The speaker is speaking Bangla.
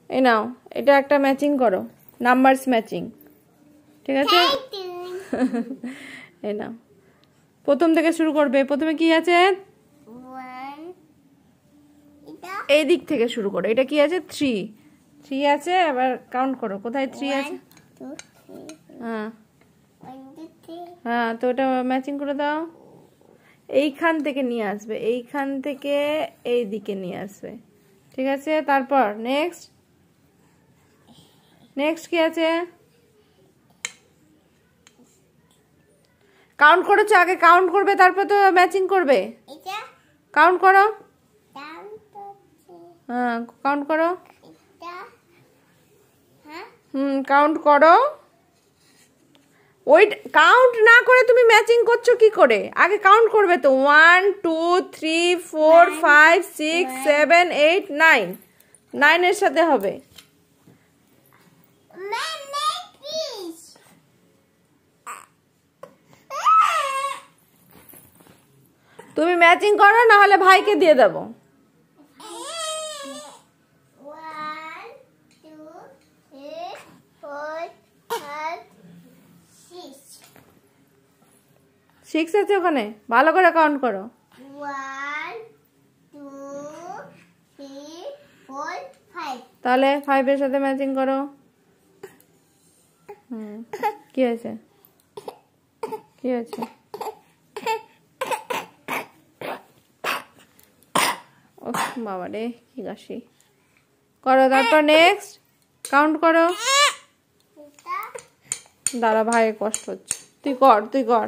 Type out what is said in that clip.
এই নাও, এটা একটা ম্যাচিং করো, নাম্বারস ম্যাচিং, ঠিক আছে? এই নাও, প্রথম থেকে শুরু করবে। প্রথমে কি আছে? এই দিক থেকে শুরু করো। এটা কি আছে? 3 3 আছে। এবার কাউন্ট করো, কোথায় 3 আছে? হ্যাঁ হ্যাঁ, তো ওটা ম্যাচিং করে দাও। এইখান থেকে নিয়ে আসবে, এইখান থেকে এই দিকে নিয়ে আসবে, ঠিক আছে? তারপর নেক্সট নেক্সট কি আছে? কাউন্ট করেছো? আগে কাউন্ট করবে, তারপর তো ম্যাচিং করবে। কাউন্ট করো। হ্যাঁ, কাউন্ট করো। কাউন্ট করো। ওই কাউন্ট না করে তুমি ম্যাচিং করছো কি করে? আগে কাউন্ট করবে তো। 1 2 3 4 5 6 7 8 9, 9 এর সাথে হবে। তুমি ম্যাচিং করো, না হলে ভাইকে দিয়ে দেবো। 6 আছে ওখানে, ভালো করে কাউন্ট করো। 1 2 3 4 5। তাহলে 5 এর সাথে ম্যাচিং করো। কি হয়েছে? কি হয়েছে? ও বাবা রে, কি কাশি করো। তারপর নেক্সট কাউন্ট করো। দাঁড়া, ভাইয়ের কষ্ট হচ্ছে, তুই কর, তুই কর।